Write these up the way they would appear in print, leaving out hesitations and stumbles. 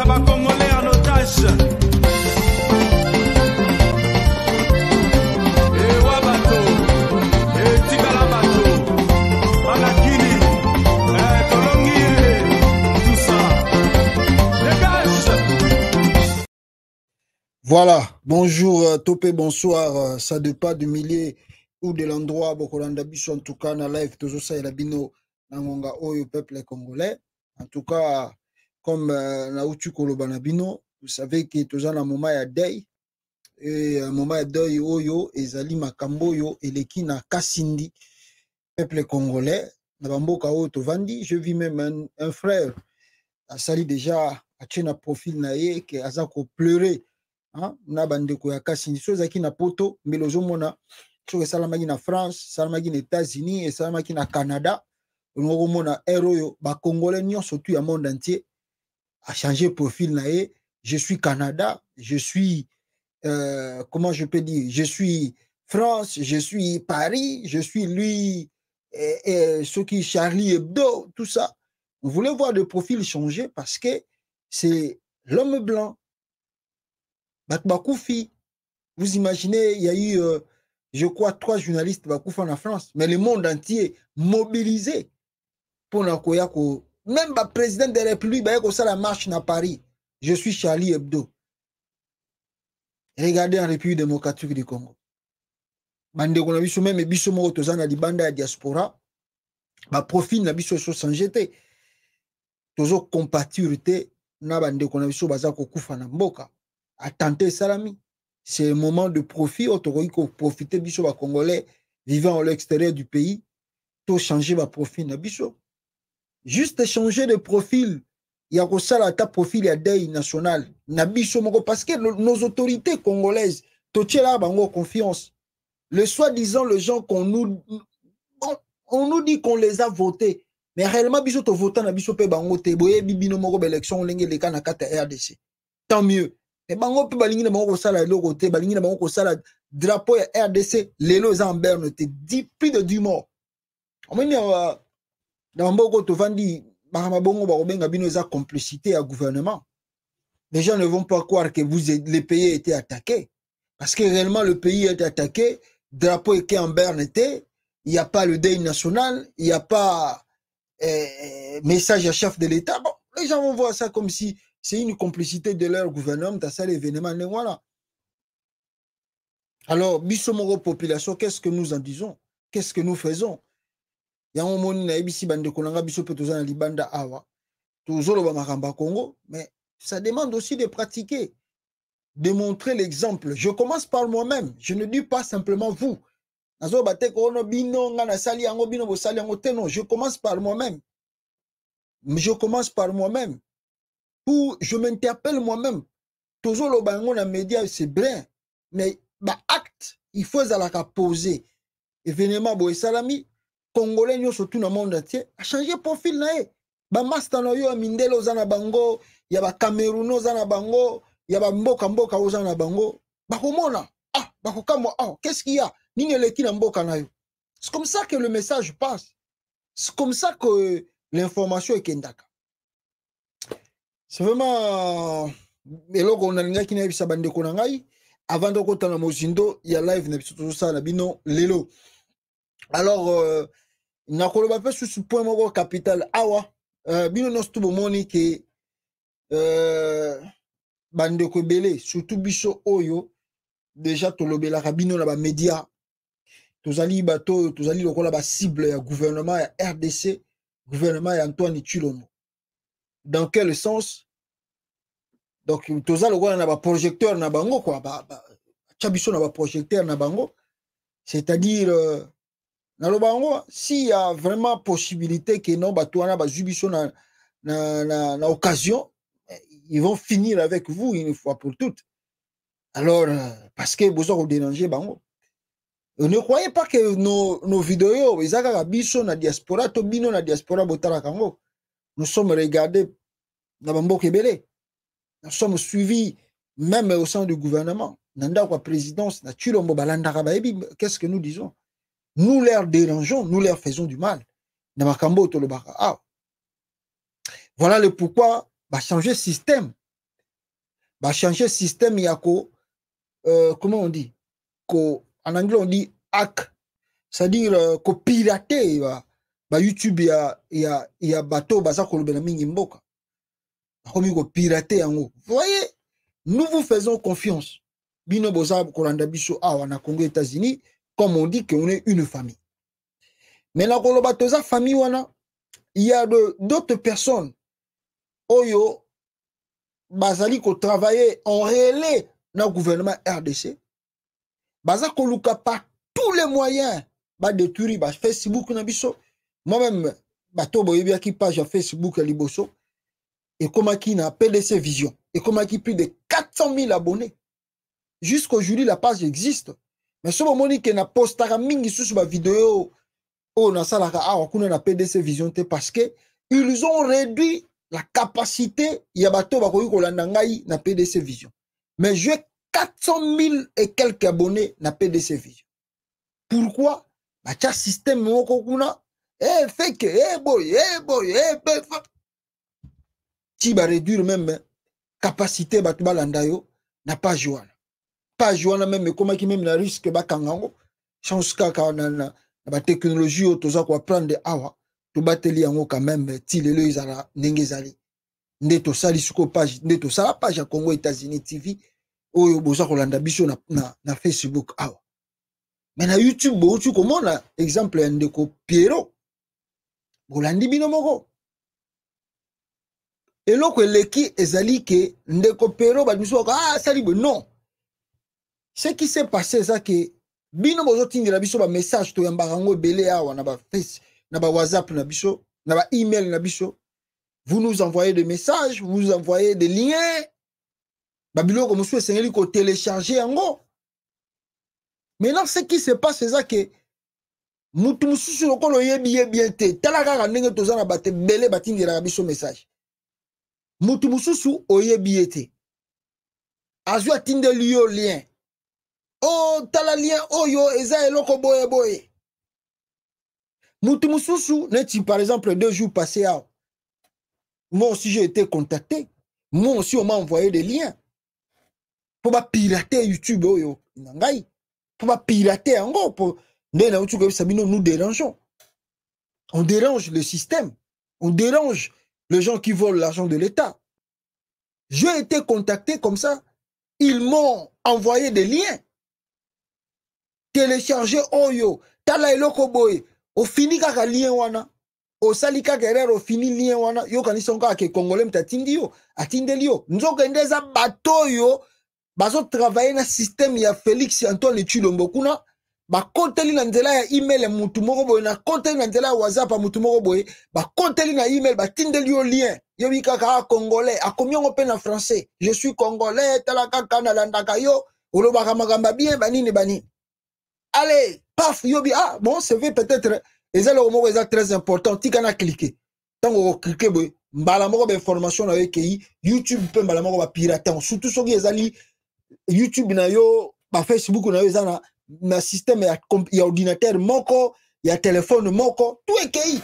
ba Congolais en otage. Et Wabato, et Tigala Bato, Banakini, Tolongi, tout ça. Dégage! Voilà, bonjour Topé, bonsoir, ça dépend du milieu ou de l'endroit, Bokolanda Biso, en tout cas, na live, toujours ça, et la bino, Nangonga Oyo, peuple congolais. En tout cas, comme Naoutu Kolobana Bino, vous savez que toujours un moment ya deuil, et un moment ya deuil Oyo, et Zali Makamboyo, et les na Kasindi, peuple congolais, Nabamboka Oyo Tovandi, je vis même un frère, a sali déjà, a tient un profil naïe, qui a pleuré. Na bandeko ya Kasindi so zaki na poto mais lozomona so que salamaki na France, salamaki na États-Unis et salamaki na Canada, on mona héros ba congolais nyonso tout ya monde entier a changé profil naé. Je suis Canada, je suis comment je peux dire, je suis France, je suis Paris, je suis lui ce qui Charlie Hebdo, tout ça. On voulait voir le profil changer parce que c'est l'homme blanc. Bakoufi, vous imaginez, il y a eu, je crois, 3 journalistes Bakoufi en France, mais le monde entier mobilisé pour Nakoyako. Même le président de la République, il y a la marche à Paris. Je suis Charlie Hebdo. Regardez en République démocratique du Congo. Bande qu'on a vu même et biso mo tozana di banda diaspora, ba profil na biso so sanjete. Tozo compaturité na bande qu'on a vu so bazako kufa na mboka. À tenter salami. C'est un moment de profit. Autrement, qu'on profiter biso ba Congolais vivant à l'extérieur du pays. Tout changer ba profil na biso. Juste changer de profil. Il y a ça là ta profil ya deuil national. Na biso moko parce que nos autorités congolaises tout là bango confiance. Le soi-disant les gens qu'on nous on nous dit qu'on les a votés. Mais réellement biso to votant na biso pe bango te boye bibino moko élection lenge le kana kata RDC. Tant mieux. Et bango pe balingi na bango sala loko te balingi na bango sala drapeau ya RDC lelo za en berne te plus de 10 morts. On meni dans mboko to vandi ba bongo ba benga bino za complicité à gouvernement. Les gens ne vont pas croire que les pays étaient attaqués parce que réellement le pays est attaqué, drapeau est en berne était, il n'y a pas le deuil national, il n'y a pas message à chef de l'État. Bon, les gens vont voir ça comme si c'est une complicité de leur gouvernement dans ça l'événement. Voilà. Alors, bisomoro population, qu'est-ce que nous en disons? Qu'est-ce que nous faisons? Il y a un moment où ici bande konanga biso petozana libanda awa. Tozolo ba makamba Congo, mais ça demande aussi de pratiquer, de montrer l'exemple. Je commence par moi-même. Je ne dis pas simplement vous. Je commence par moi-même. Je commence par moi-même. Je m'interpelle moi-même. Toujours le bango dans les médias, c'est bien. Mais bah, acte, il faut la poser. Événement, boy salami, Congolais, surtout dans le monde entier, a changé profil. Bah, Mastano, yo, Mindelo, Zana Bango, il y a ba Cameroun, Zana Bango, il y a ba Mboka, Zana Bango. Bah, comment là? Ah, bah, qu'est-ce qu'il y a? C'est comme ça que le message passe. C'est comme ça que l'information est kendaka. C'est vraiment avant de côté na mozindo il y a live na biso ça na bino lelo. Alors na koloba pe sous point moko capital awa bino no stu bomoni ke bande ko belé surtout biso oyo déjà tolobela bino na ba média tozali bato tozali lokola ba cible ya gouvernement ya RDC gouvernement ya Antoine Tshilombo. Dans quel sens? Donc toza lokola na ba projecteur na bango quoi chabiso na ba projecteur na bango, c'est-à-dire na lo bango s'il y a vraiment possibilité que non bato wana ba zubiso na occasion, ils vont finir avec vous une fois pour toutes. Alors parce que besoin de déranger bango. Ne croyez pas que nos vidéos ezaka biso na diaspora to bino na diaspora botala kango. Nous sommes regardés na bambo kebele. Nous sommes suivis même au sein du gouvernement. Nanda kwa présidence na Tshilombo balandaka baebi, qu'est-ce que nous disons? Nous leur dérangeons, nous leur faisons du mal. Na makambo tolobaka. Ah. Voilà le pourquoi changer système. va changer système yako comment on dit en anglais on dit hack, c'est-à-dire ko pirater ba YouTube ya bateau baza kolobela mingi mboka komi ko pirater yango. Voyez, nous vous faisons confiance. Bino boza kolanda biso awa na Congo États-Unis, comme on dit qu'on est une famille. Mais na koloba toza famille wana, il y a d'autres personnes oyo bazali ko travailler en relais dans le gouvernement RDC. Baza koluka par tous les moyens ba détruire ba Facebook na biso. Moi-même bato boyebi ki page Facebook liboso et comment qui na PDC Vision et comment qui plus de 400 000 abonnés. Jusqu'aujourd'hui la page existe. Mais ce moment que na postara mingi sur ba vidéo o na salaka kuna na PDC Vision parce que ils ont réduit la capacité ya bato bakoki kolanda ngai na PDC Vision. Mais j'ai 400 000 et quelques abonnés na PDC Vision. Pourquoi? Bacha système moko kuna fake boy ti ba réduire même capacité bato balanda yo na page wana. Page wana même comment qui même na risque bakangango chance kaka na ba technologie otoza ko apprendre awa to bateli yango quand même ti lelo izala ndenge ezali nde to sali suko page nde to sala page ya Congo États-Unis TV oyo boza kolanda biso na Facebook awa. Mais na YouTube bo tu komona exemple ya ndeko Piero bolandi bino moko eloko eleki ezali ke ndeko Piero ba biso sali bo non. Ce qui s'est passé c'est que bino bozo tindela biso ba message to yambaka ngo belé awa na ba face na ba WhatsApp na biso na ba email na biso. Vous nous envoyez des messages, vous nous envoyez des liens. Babilo comme monsieur sengeli ko télécharger yango. Maintenant ce qui se passe c'est ça que mutu mususu lokolo yebi bien te talaka ka ndenge toza na bate belé batindela biso message. Mutu mususu oyebi te. Azu atindeli yo lien. Oh, tala lien oyo eza eloko boye boye. Mutu mususu neti par exemple 2 jours passés à moi aussi j'ai été contacté. Moi aussi on m'a envoyé des liens. Pour pas pirater YouTube oyo ngai. Pour pas pirater encore pour nous dérangeons. On dérange le système. On dérange les gens qui volent l'argent de l'État. J'ai été contacté comme ça. Ils m'ont envoyé des liens. Télécharger oyo tala eloko boy au fini kaka lien wana au sali kaka erreur au fini lien wana yo kanisonga ke congolais mtatindi yo atindeli yo nzoka ndeza bato yo bazo travailler na système ya Félix Antoine Tshilombo kuna ba konteli na nzela ya email ya mutu moko boy na konteli na nzela ya WhatsApp ya mutu moko boy ba konteli na email ba tindeli yo lien yo bikaka congolais akomiongo pe na français je suis congolais tala kaka na landaka yo olobaka magamba bien banini banini. Allez, paf, yobi, bon, c'est vrai, peut-être, et ça, le moment est très important, tu can cliquer. Tant qu'on clique, mbalamoko d'information avec YouTube peut mbalamoko pirater, surtout ceux qui est YouTube na yo, Facebook na yo, na système il y a ordinateur moko, il y a téléphone moko, tout est qui.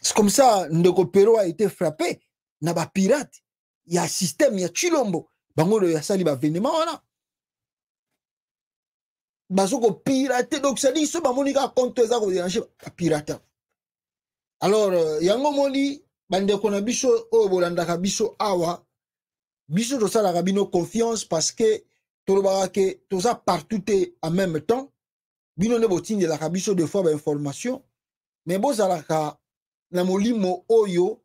C'est comme ça, Ndeko Pero a été frappé, na ba pirate, il y a système, il y a Tshilombo, bango de yasali ba vénement wana. Bazoko pirater donc ça dit ce bamonika compte ça ko déranger pirater. Alors yango moni bande kona biso o bolandaka biso awa biso to sala kabino confiance parce que tolobaka ke toza partout en même temps bino ne botinde la kabiso de fois ba information mais bozalaka na molimo oyo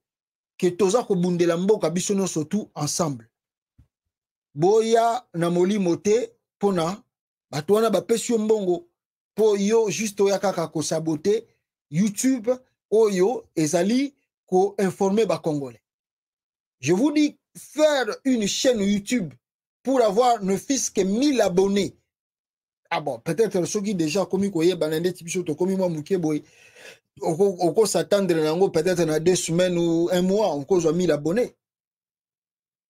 ke toza ko bundela mboka biso no surtout ensemble boya na molimo te pona batouana ba pesio mbongo po yo juste oya kaka ko saboter YouTube oyo ezali ko informer ba congolais. Je vous dis faire une chaîne YouTube pour avoir ne fût-ce que 1000 abonnés. Ah bon, peut-être ceux qui déjà commis koye banande tipiso to commis moi muké boy. On s'attendre nango peut-être dans 2 semaines ou 1 mois on cause 1000 abonnés.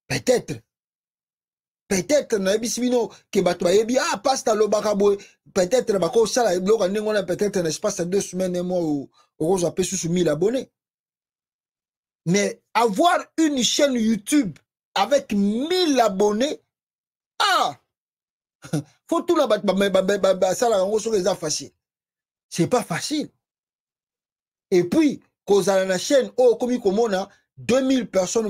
Peut-être na bisibino ke bato yebi pasta lobaka boy peut-être bako sala bloka ndengona peut-être en espace de 2 semaines 1 mois ou on va passer sous 1000 abonnés. Mais avoir une chaîne YouTube avec 1000 abonnés. Ah! Faut tout la battre, ça la facile. C'est pas facile. Et puis, cause à la chaîne, oh, comme il 2000 personnes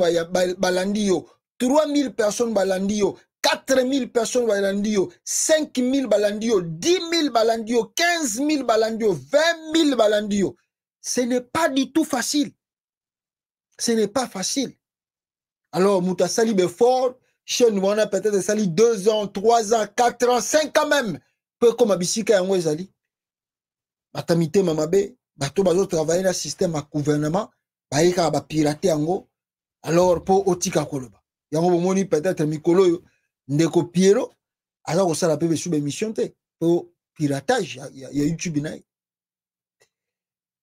balandio, 3000 personnes balandio, 4000 personnes balandio, 5000 balandio, 10 000 balandio, 15 000 balandio, 20 000 balandio. Ce n'est pas du tout facile. Ce n'est pas facile. Alors, Mouta Sali Befort, chaîne on a peut-être sali 2 ans, 3 ans, 4 ans, 5 ans même. Peu comme Abisika et Zali. Batamite Mamabe, bato bazo travailler dans le système à gouvernement, baïka ba pirater ango. Alors, pour Otika Koloba. Yango bomoni peut-être Mikolo, Ndeko Piero, alors ça la peut sous émission pour piratage, il y a YouTube.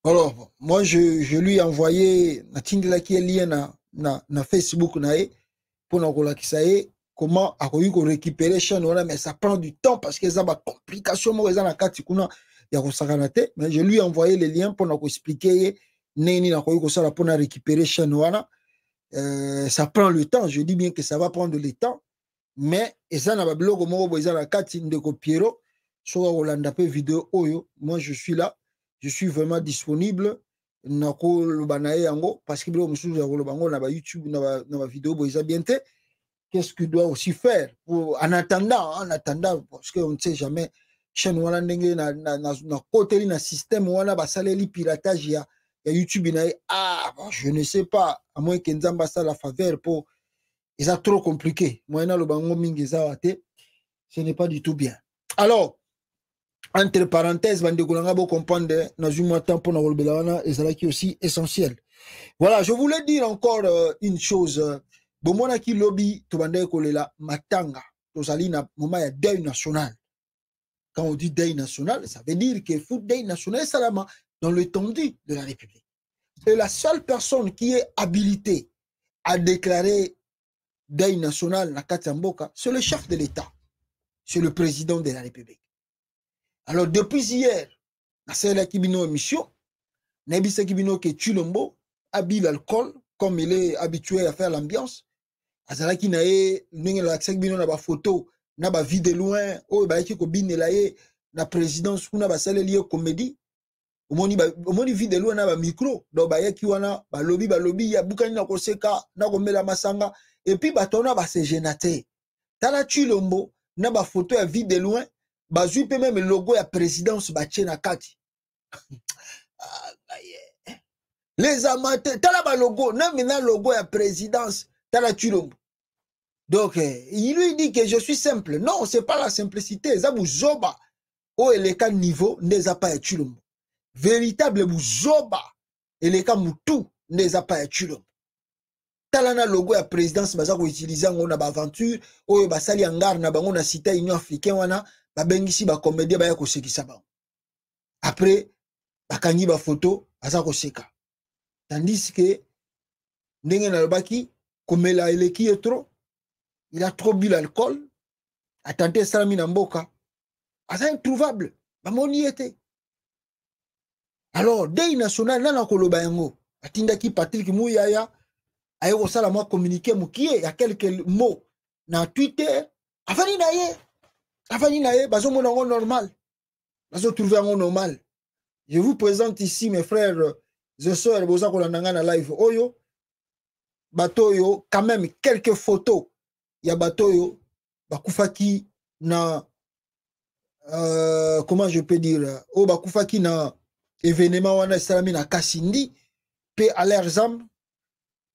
Alors, moi, je lui ai envoyé qui est lié na Facebook pour comment récupérer chaîne, mais ça prend du temps parce que ça va complication mais je lui ai envoyé les liens pour nous expliquer pour récupérer chaîne. Ça prend le temps, je dis bien que ça va prendre le temps, mais ça n'a pas bloqué vidéo oyo, moi je suis là. Je suis vraiment disponible parce que YouTube na vidéo qu'est-ce que doit aussi faire en attendant parce qu'on ne sait jamais chaîne wana ndenge na côté na système wana basaleli piratage ya YouTube je ne sais pas à moins que Nzamba ça la faveur pour c'est trop compliqué moi na lo bango mingi za ce n'est pas du tout bien. Alors entre parenthèses, comprendre et c'est là qui est aussi essentiel. Voilà, je voulais dire encore une chose. Bomona qui lobby, tobande kolela matanga, tozali na moment ya deuil national. Quand on dit deuil national, ça veut dire que foot deuil national salement dans l'étendue de la République. Et la seule personne qui est habilitée à déclarer deuil national na Katamboka, c'est le chef de l'État, c'est le président de la République. Alors, depuis hier, dans la Kibino émission, Nabisa Kibino que Chulombo habille l'alcool, comme il est habitué à faire l'ambiance. Azala ki nae, n'engue la Kibino na ba photo, na ba vie de loin, oh, ba ki ko bine la ye, na présidence, kuna ba sale liye comédie. Omoni vie de loin na ba micro, do ba ye ki wana, ba lobby, ya bukani na koseka, na komela masanga, et puis ba tona ba se genate. Tala Chulombo, na ba photo ya vie de loin, bazui pe même le logo ya présidence batie na kati. Les amateurs, tala ba logo, na mena logo ya présidence, tala Chulombo. Donc, il lui dit que je suis simple. Non, c'est pas la simplicité. Zabu zoba, o eleka niveau, neza pa ya Chulombo. Véritable buzoba, eleka mutu, neza pa ya Chulombo. Tala na logo ya présidence, baza ko utiliser ngo na ba aventure, o basali angar na bango na cité Union africaine wana, ba bengisi ba comédien ba ya ko sekisa ba. Après bakangi ba photo aza ko seka. Tandis que ndenge na lobaki komela eleki etro, il a trop bu l'alcool, a tenté salami na mboka, aza introuvable, ba moni était. Alors deuil national nana koloba yango, atindaki Patrick Mouyaya aye ko sala moi communiquer mukie ya quelques mots na Twitter, afani na ye bazo mona ngo normal. Bazo trouver ngo normal. Je vous présente ici mes frères et sœurs boza ko landanga na live oyo batoyo quand même quelques photos ya batoyo bakufaki na comment je peux dire bakufaki na événement wana salami na Kasindi, paix à leurs âmes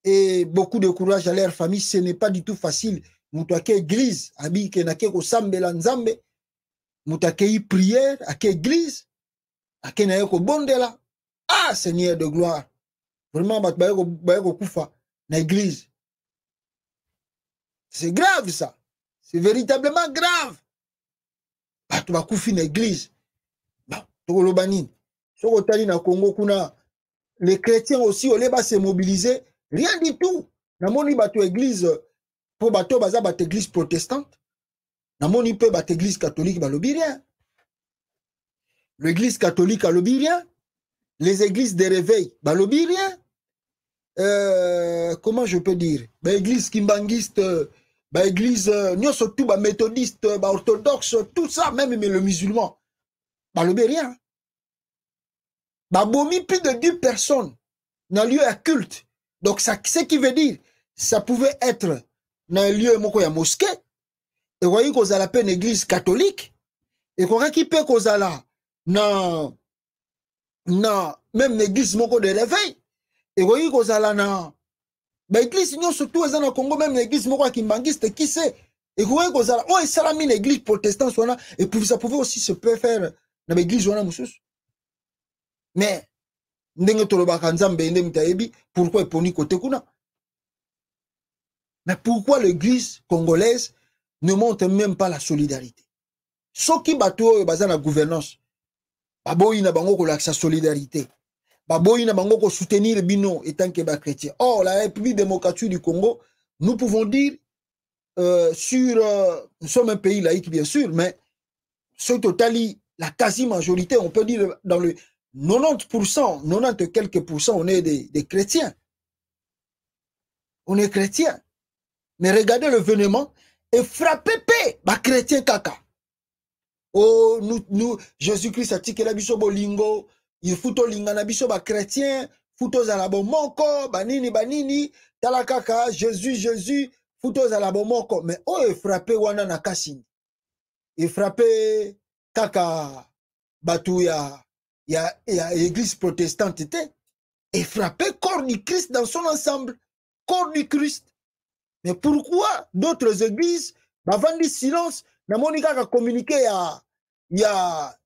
et beaucoup de courage à leur famille. Ce n'est pas du tout facile. Moutake église abi ke na ke ko sambela nzambe, moutake prière à ke église ake na ko bondela. Ah Seigneur de gloire, vraiment ba ko kufa na église. C'est grave ça. C'est véritablement grave. Batu ba kufi na église. Ba to lobani. Soko tali na Congo kuna les chrétiens aussi au lieu se mobiliser, rien du tout. Na moni bato église pour bato baza bat église protestante. Na moni pe bat église catholique ba lobi rien. L'église catholique a lobi rien. Les églises de réveil ba lobi rien. comment je peux dire, bah église kimbangiste, bah église nous surtout bah méthodiste, bah orthodoxe, tout ça, même le musulman, bah le rien. Bah bomi plus de 10 personnes dans le lieu à culte. Donc ça, ce qui veut dire, ça pouvait être dans un lieu moko ya mosquée, et voyez qu'on a la peine église catholique, et qu'on a qui peut qu'on a là, dans même l'église moko de réveil, et voyez qu'on a là dans bah église non surtout aux dans Congo, même l'église moko kimbangiste, qui sait, et voyez qu'on a là, oh, et ça a mis l'église protestante soit là, et puis ça pouvait aussi se faire dans l'église soit là, mais pourquoi poni côté kuna? Mais pourquoi l'église congolaise ne montre même pas la solidarité? Ceux qui battent la gouvernance, baboyi na bango ko la solidarité, baboyi na bango ko soutenir bino étant que ba chrétien. Or la République démocratique du Congo, nous pouvons dire nous sommes un pays laïque bien sûr, mais ce totali la quasi majorité, on peut dire dans le 90%, 90 et quelques pourcents, on est des chrétiens. On est chrétiens. Mais regardez l'événement et frappez les chrétiens kaka. Oh, nous, Jésus-Christ a dit que la biso bolingo, il faut linga na biso ba chrétien, futo za la bomoko, banini, tala kaka, Jésus, futo za la bomoko. Mais oh, il frappé wana na kasini. Il frappé kaka batu ya église protestante était. Et frappé corps du Christ dans son ensemble. Corps du Christ. Mais pourquoi d'autres églises, avant du silence, na monika a communiqué il y a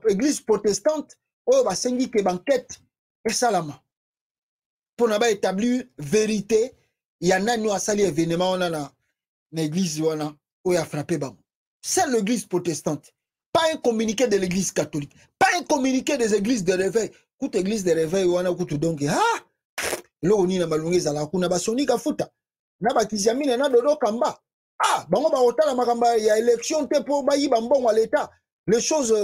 église protestante, oh, bah, sengi ke banquette, et salama. Pour n'avoir établi vérité, il y en a nous à sali événement, on a na l'église, on a, où il a frappé bam. C'est l'église protestante. Pas un communiqué de l'église catholique. Pas un communiqué des églises de réveil. Toute église de réveil, on a tout donc, ah, l'eau, on y a malungé zala, kuna basoni ka futa. Na bakizamine na dodo kamba. Ah, bango ba otala makamba ya élection te po bayi bambongo à l'état. Les choses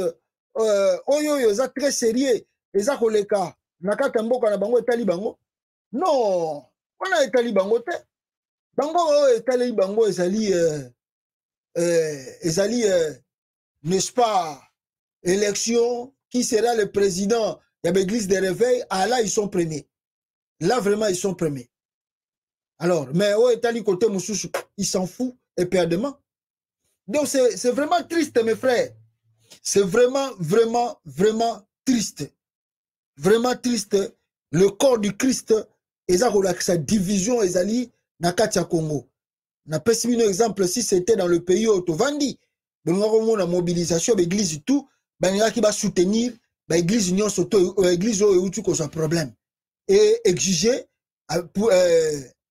oyo za très sérieux, eza koleka nakata mboka na bango etali bango. Non, on a etali bango te. Bango etali bango ezali n'est-ce pas élection qui sera le président de l'église de réveil, ah là ils sont premiers. Là vraiment ils sont premiers. Alors, mais au Italie côté Moussouchou, il s'en fout éperdument. Donc c'est vraiment triste, mes frères. C'est vraiment triste. Vraiment triste. Le corps du Christ, sa division, ezali Nakatia Congo. On a pas un exemple si c'était dans le pays où Tovandi. On a une mobilisation de l'église et tout. Ben, il y a qui va soutenir l'église union l'église où tu as un problème. Et exiger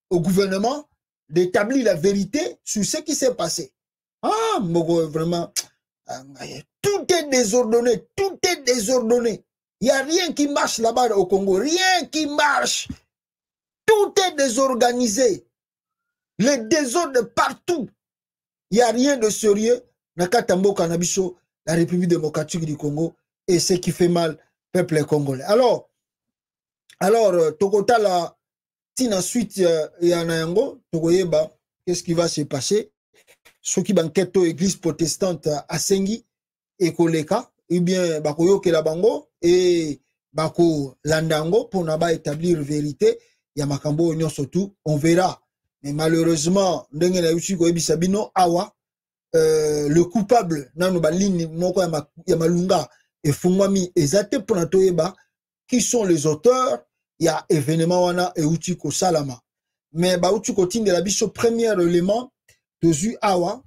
au gouvernement d'établir la vérité sur ce qui s'est passé. Ah, vraiment, tout est désordonné, tout est désordonné. Il n'y a rien qui marche là-bas au Congo, rien qui marche. Tout est désorganisé. Les désordres partout. Il n'y a rien de sérieux. Nakatambo Kanabiso, la République démocratique du Congo, et ce qui fait mal peuple congolais. Alors, Tokota la ensuite il y en a un go, qu'est-ce qui va se passer? Ceux qui banquettent aux églises protestantes à Sengi et Koleka, ou bien Bakoyo Kelabango et Bako Landango pour n'avoir établir vérité, il y a Makambo Union surtout, on verra. Mais malheureusement, awa, le coupable, Yamalunga et Fungwami, Ezate Pranatoeba, qui sont les auteurs. Il y a événement wana et Outiko Salama. Mais Outiko Tine de la bicho premier élément de Zu Awa,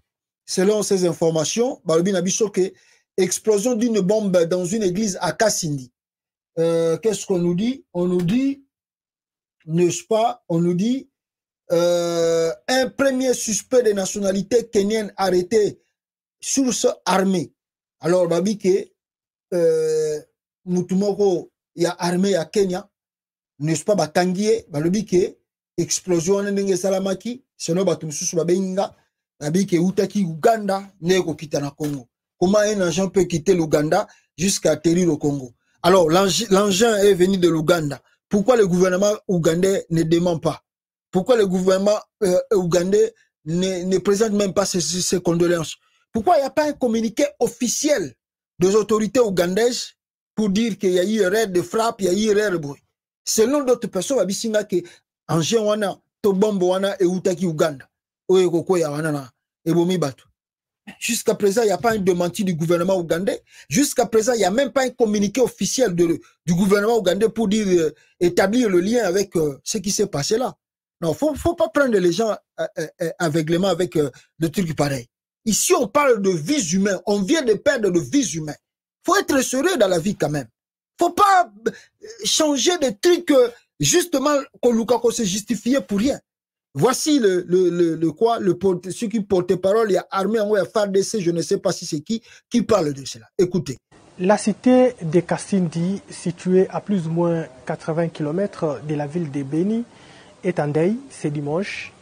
selon ces informations, Balobina bicho que explosion d'une bombe dans une église à Kassindi. Qu'est-ce qu'on nous dit? On nous dit, n'est-ce pas? On nous dit un premier suspect de nationalité kenyenne arrêté, source armée. Alors, Babi que Mutumoko, il y a armée à Kenya. N'est-ce pas batangié balobi ke explosion ndenge salamaki seno batu mususu babenga babi ke utaki Uganda neko kita na Congo. Comment un agent peut quitter l'Ouganda jusqu'à atterrir au Congo? Alors l'engin est venu de l'Ouganda pourquoi le gouvernement ougandais ne demande pas? Pourquoi le gouvernement ougandais ne présente même pas ses condoléances? Pourquoi il n'y a pas un communiqué officiel des autorités ougandaises pour dire qu'il y a eu erreur de frappe, il y a eu erreur de bruit? Selon d'autres personnes, abisinga que engin wana to bombo wana e utaki Uganda. Oye koko ya wana na ebomi batu. Jusqu'à présent, il n'y a pas un démenti du gouvernement ougandais. Jusqu'à présent, il n'y a même pas un communiqué officiel du gouvernement ougandais pour dire établir le lien avec ce qui s'est passé là. Non, faut pas prendre les gens aveuglément avec des trucs pareils. Ici, on parle de vies humaines. On vient de perdre de vies humaines. Faut être sérieux dans la vie quand même. Faut pas changer de trucs justement qu'on se justifiait pour rien. Voici ceux qui portent parole, il y a Armée en FARDC, je ne sais pas si c'est qui parle de cela. Écoutez. La cité de Kassindi, située à plus ou moins 80 km de la ville de Beni, est en deuil ce dimanche.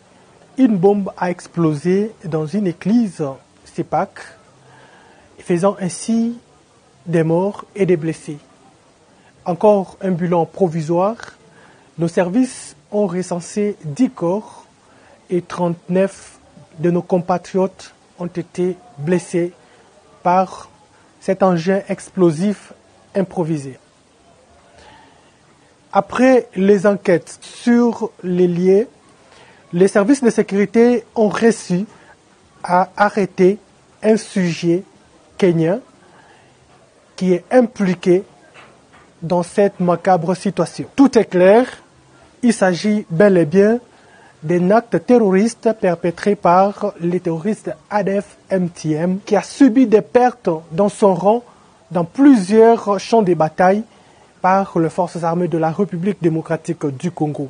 Une bombe a explosé dans une église CEPAC, faisant ainsi des morts et des blessés. Encore un bilan provisoire. Nos services ont recensé 10 corps et 39 de nos compatriotes ont été blessés par cet engin explosif improvisé. Après les enquêtes sur les lieux, les services de sécurité ont réussi à arrêter un sujet kenyan qui est impliqué dans cette macabre situation. Tout est clair, il s'agit bel et bien d'un acte terroriste perpétré par les terroristes ADF-MTM qui a subi des pertes dans son rang dans plusieurs champs de bataille par les forces armées de la République démocratique du Congo.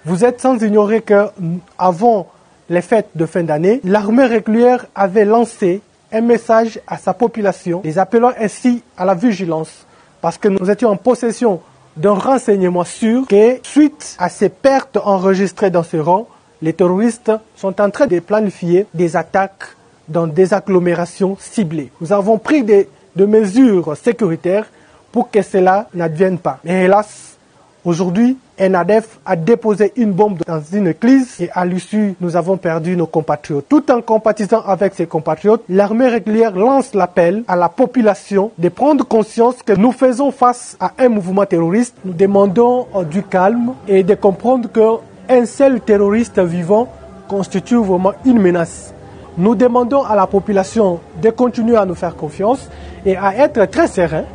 Vous êtes sans ignorer qu'avant les fêtes de fin d'année, l'armée régulière avait lancé un message à sa population, les appelant ainsi à la vigilance, parce que nous étions en possession d'un renseignement sûr que, suite à ces pertes enregistrées dans ce rang, les terroristes sont en train de planifier des attaques dans des agglomérations ciblées. Nous avons pris des mesures sécuritaires pour que cela n'advienne pas. Mais hélas, aujourd'hui, un ADF a déposé une bombe dans une église et à l'issue, nous avons perdu nos compatriotes. Tout en compatissant avec ses compatriotes, l'armée régulière lance l'appel à la population de prendre conscience que nous faisons face à un mouvement terroriste. Nous demandons du calme et de comprendre qu'un seul terroriste vivant constitue vraiment une menace. Nous demandons à la population de continuer à nous faire confiance et à être très serein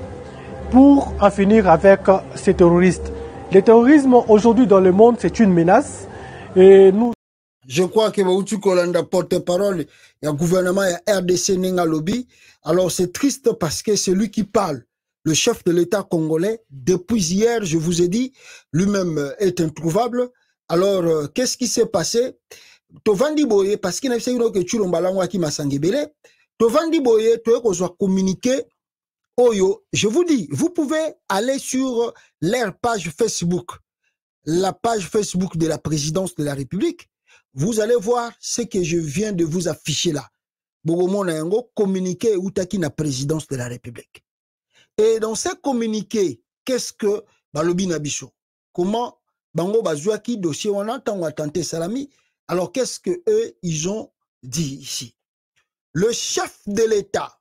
pour en finir avec ces terroristes. Le terrorisme aujourd'hui dans le monde, c'est une menace. Et nous... Je crois que Moutou Kolanda porte-parole, il y a un gouvernement, il y a RDC Nenga Lobby. Alors c'est triste parce que c'est lui qui parle. Le chef de l'État congolais, depuis hier, je vous ai dit, lui-même est introuvable. Alors, qu'est-ce qui s'est passé? Tovandi Boye, parce qu'il n'y a pas que tu l'as qui m'a sanguébélé. Tovandi Boye, tu as communiqué. Oyo, je vous dis, vous pouvez aller sur leur page Facebook, la page Facebook de la présidence de la République. Vous allez voir ce que je viens de vous afficher là. Bogomon a communiqué Outaki na présidence de la République. Et dans ce communiqué, qu'est-ce que Balobi Nabiso? Comment Bango Bazouaki dossier on entend tenté Salami? Alors qu'est-ce que eux ils ont dit ici? Le chef de l'État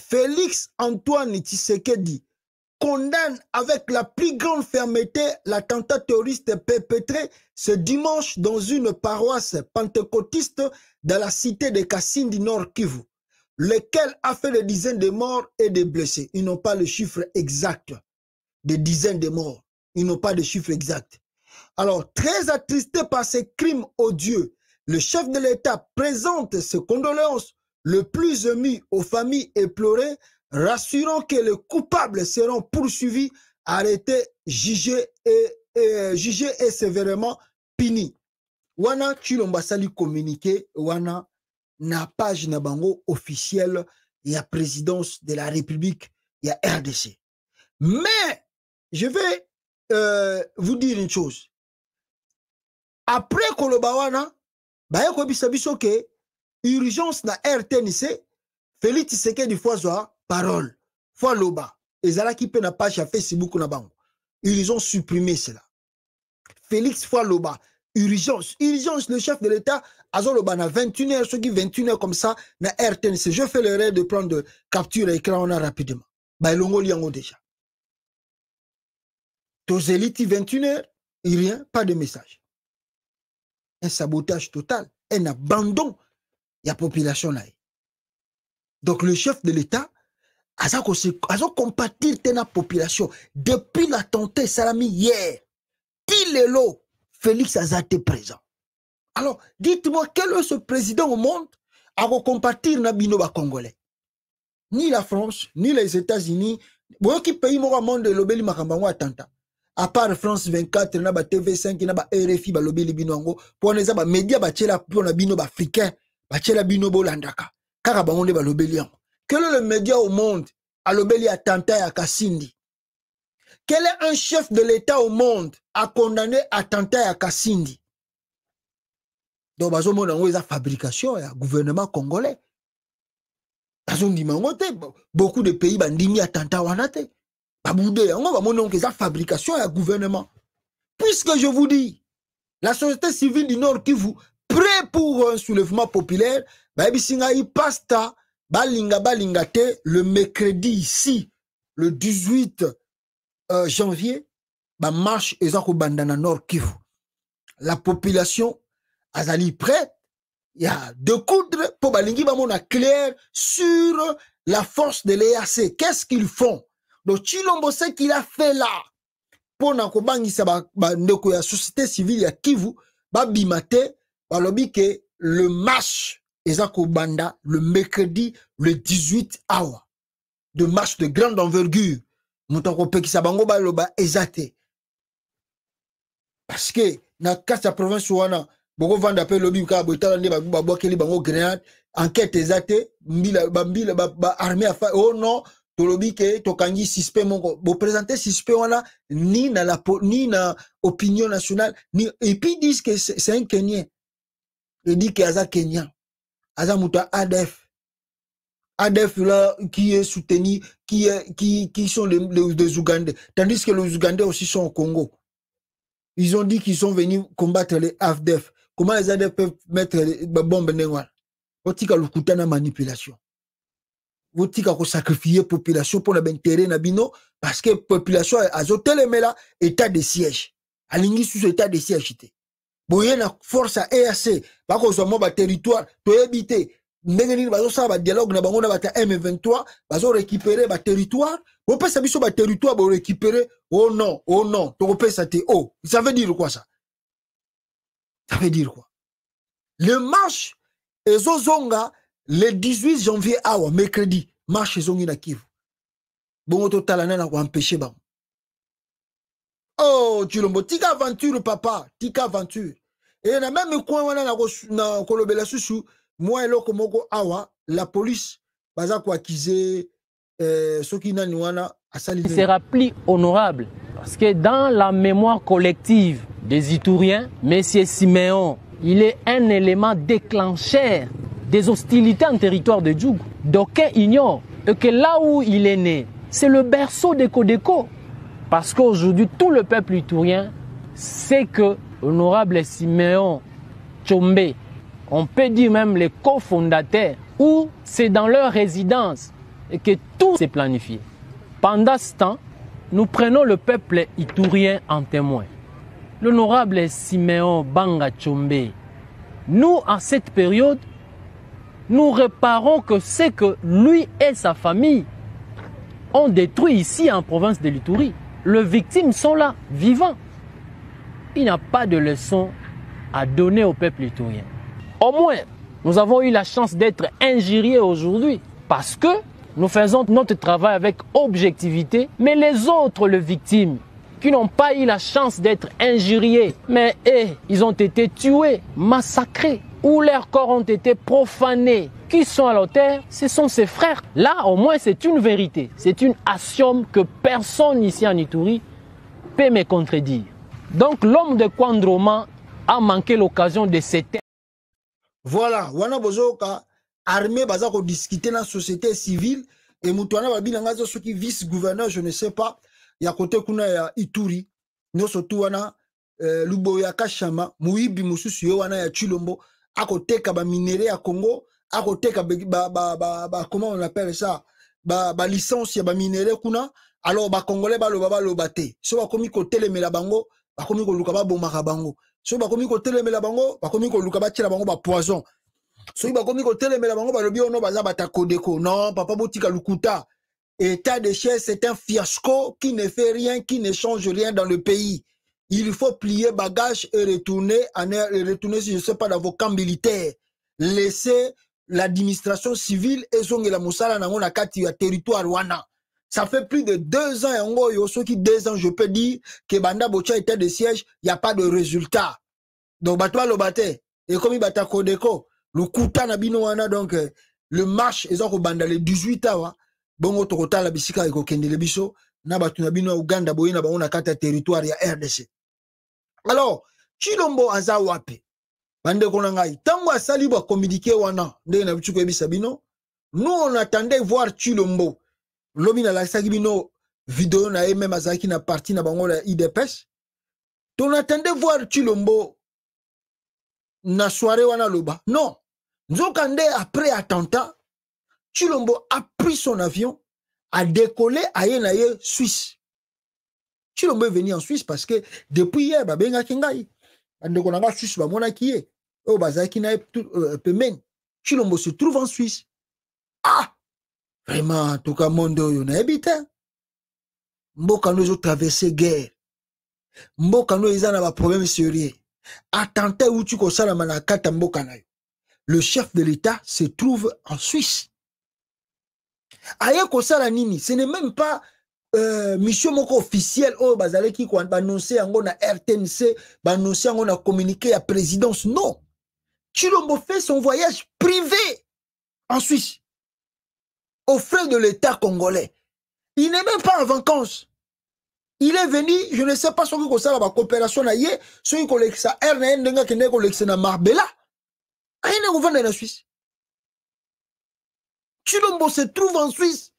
Félix Antoine Tshisekedi condamne avec la plus grande fermeté l'attentat terroriste perpétré ce dimanche dans une paroisse pentecôtiste dans la cité de Kassindi Nord Kivu, lequel a fait des dizaines de morts et de blessés. Ils n'ont pas le chiffre exact des dizaines de morts. Ils n'ont pas de chiffre exact. Alors, très attristé par ces crimes odieux, le chef de l'État présente ses condoléances le plus ému aux familles éplorées, rassurant que les coupables seront poursuivis, arrêtés, jugés et sévèrement punis. Wana Chilombasali communiqué, Wana na page na bango officielle, il y a présidence de la République, il y a RDC. Mais, je vais vous dire une chose. Après Kolobawana, Baya Kobisabiso ke, urgence na RTNC, Félix Tshisekedi fois parole, fois loba, ezala ki pe na page à Facebook na bango. Ils ont supprimé cela. Félix Faloba, urgence, le chef de l'État, Azoloba na 21h, ceux qui 21h comme ça, na RTNC. Je fais l'erreur de prendre capture et écran rapidement. Bah, l'ongo liango déjà. Tozeliti 21h, rien, pas de message. Un sabotage total, un abandon de la population là. Donc le chef de l'État a compatir la population depuis l'attentat Salami hier. Pilelo, Félix a été présent. Alors, dites-moi, quel est ce président au monde à compatir na binoba congolais? Ni la France, ni les États-Unis, bon qui pays mo monde lobeli makambango atanta. À part France 24, na ba TV5, na ba RFI ba lobeli binongo, pour les ba média ba tchela pour na bino ba africain, ba tchela bino bolandaka. Kaka bango ba lobeli yango. Quel est le média au monde à lobeli attentat à Kassindi? Quel est un chef de l'État au monde à condamner attentat à Kassindi? Donc, il y a fabrication, il y a gouvernement congolais. Beaucoup de pays bandimi attentat wanate. Baboudé, on va fabrication, il y a gouvernement. Puisque je vous dis, la société civile du Nord Kivu, prêt pour un soulèvement populaire, il passe le mercredi ici, le 18 janvier, marche ezako bandana Nord Kivu. La population azali prête, il y a de coudre pour balingi bamona clair sur la force de l'EAC. Qu'est-ce qu'ils font? Donc Chilombo, ce qu'il a fait là pour nakobangisa ndeko ya société civile ya Kivu, bimate balobi que le marche ezako banda le mercredi le 18 awa. De marche de grande envergure. Parce que dans la province wana boko vanda pe lobi ka botala ne ba bokeli bango grenade enquête ezate mbila armée afa oh non to lobi ke to kangi suspect moko bo présenter suspect wana ni na opinion nationale ni et puis ils disent que c'est un Kenyan. Il dit que aza Kenyan aza muta ADF là qui est soutenu, qui sont les Ougandais. Tandis que les Ougandais aussi sont au Congo. Ils ont dit qu'ils sont venus combattre les ADF. Comment les ADF peuvent mettre des bombes négoires? Votika l'ukutana manipulation. Votika ko sacrifier population pour l'intérêt nabino parce que population a zoteleme là état de siège. Alingi sous état de siège. Boye na force à EAC, ba ko zo ba territoire to éviter. Ndengeni bazo sa ba dialogue na bango na bata M23 bazo récupérer ba territoire on peut sabiso ba territoire ba récupérer oh non to repesa te oh ça veut dire quoi ça veut dire quoi le marche ezozonga le 18 janvier awa mercredi marche ezongi na Kivu bongo to talana na ko empêcher ba oh Chilombo tika aventure papa tika aventure et na même coin wana na kolobela susu. Moi, la police, baza ko accuser ceux qui il sera plus honorable parce que dans la mémoire collective des Ituriens, M. Siméon, il est un élément déclencheur des hostilités en territoire de Djougou. D'aucuns ignorent que là où il est né, c'est le berceau des Codeco. Parce qu'aujourd'hui, tout le peuple iturien sait que l'honorable Siméon Tchombe, on peut dire même les cofondateurs, où c'est dans leur résidence et que tout s'est planifié. Pendant ce temps, nous prenons le peuple iturien en témoin. L'honorable Siméon Banga Tchombe, nous, à cette période, nous réparons que ce que lui et sa famille ont détruit ici en province de l'Ituri. Les victimes sont là, vivants. Il n'y a pas de leçon à donner au peuple iturien. Au moins, nous avons eu la chance d'être injuriés aujourd'hui parce que nous faisons notre travail avec objectivité, mais les autres, les victimes, qui n'ont pas eu la chance d'être injuriés, mais ils ont été tués, massacrés, ou leurs corps ont été profanés. Qui sont à l'auteur? Ce sont ses frères. Là, au moins, c'est une vérité. C'est une axiome que personne ici en Ituri peut me contredire. Donc, l'homme de Kwandroma a manqué l'occasion de s'éteindre. Voilà, wana bozoka armée baza ko discuter dans la société civile et mutuana babina ngazo soki vice-gouverneur je ne sais pas ya côté kuna ya Ituri nyonso tu wana lubo ya Kashama muibi mususu yo wana ya Chilombo akoteka ba minéraux ya Congo akoteka comment on appelle ça ba licence ya ba minéraux kuna alors ba congolais baloba te so bakomi kotelemela bango bakomi koluka babomaka bango so bakomi kotelemela bango bakomi koluka batiela bango ba poison so bakomi kotelemela bango balobi ono baza batakodeko non papa botika lukuta. État de siège, c'est un fiasco qui ne fait rien, qui ne change rien dans le pays. Il faut plier bagage et retourner, si je ne sais pas, dans vos camps militaires. Laissez l'administration civile et la Moussala dans la territoire Rwanda. Ça fait plus de 2 ans, et en gros, ceux qui 2 ans, je peux dire que Banda Bocha état de siège, il n'y a pas de résultat. Donc, Batwa le bate, et comme il bata Kodeko, le Kouta Nabino Wana, donc, le marche, ils ont Banda les 18 ans, bongo tokota la bisika eko kendele biso na batu na bino Uganda boyina ba ona kata territoire ya RDC. Alors Chilombo aza wapi bande kona ngai tango asali ba communiquer wana ndenge na bitu ko ebisa bino nous on attendait voir Chilombo lobi na la saki bino vidéo na même azaki na parti na bango la IDPS on attendait voir Chilombo na soirée wana loba non nzokande après attentat Chilombo a pris son avion, a décollé à Yenaye, Suisse. Chilombo est venu en Suisse parce que depuis hier, Babenga Kengai, Andekonanga Suisse, Bamona Kie, oh Bazaki na Pemen. Chilombo se trouve en Suisse. Ah! Vraiment, en tout cas, Mondo, on a habité. Mboka nous ont traversé guerre. Mboka nous, ils ont un problème sérieux. Attentat où tu connais la manakata Mboka na. Le chef de l'État se trouve en Suisse. Aye kosala nini, ce n'est même pas mission moko officielle oh bazale ki ko annoncer yango na RTNC, ba annoncer yango na communiqué à présidence non. Chilombo fait son voyage privé en Suisse aux frais de l'État congolais. Il n'est même pas en vacances. Il est venu, je ne sais pas ce que ça la coopération na yé, ce qui collecte ça RN ndenga kende collecte na Marbella. Aye ne vendre na Suisse. Chilombo se trouve en Suisse.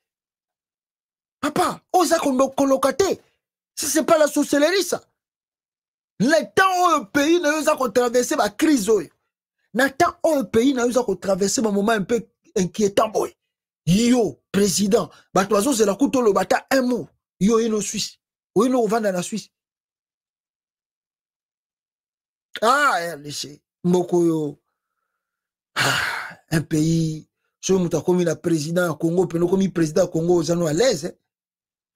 Papa, osa colocate. Ça, c'est pas la sorcellerie, ça. Le temps où le pays n'a pas traversé la crise, le temps où le pays n'a pas traversé un moment un peu inquiétant, boy. Yo, président, Batoiso, c'est la couteau le bata un mot. Yo, il est en Suisse. Ou il est dans la Suisse. Ah, RDC. Moko yo. Ah, un pays. Si vous avez le président Congo, puis président Congo, vous êtes à l'aise.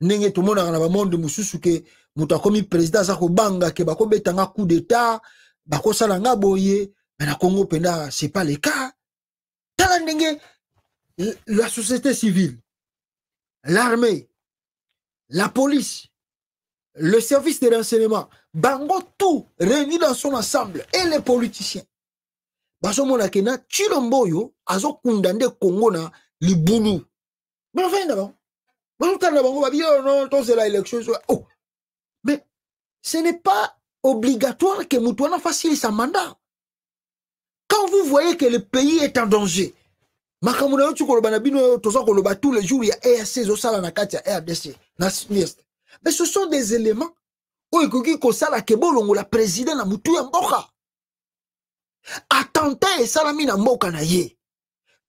Nenge tout le monde dans le monde mususu que muta komi président sa ko banga ke bako betanga coup d'état bako sala nga boye mais na Congo penda c'est pas le cas. Tala ndenge la société civile, l'armée, la police, le service de renseignement, bango tout réunis dans son ensemble et les politiciens. Baso mona kena Chilombo yo azo kundande Congo na libulu. Ben fin d'abord. Non, c'est la élection. Oh, mais ce n'est pas obligatoire que Moutouana fasse sa mandat. Quand vous voyez que le pays est en danger, tous les jours, il y a ERC, RDC. Mais ce sont des éléments où il y a la président na Moutouya Mboka. Attentat et salami na Mboka na ye.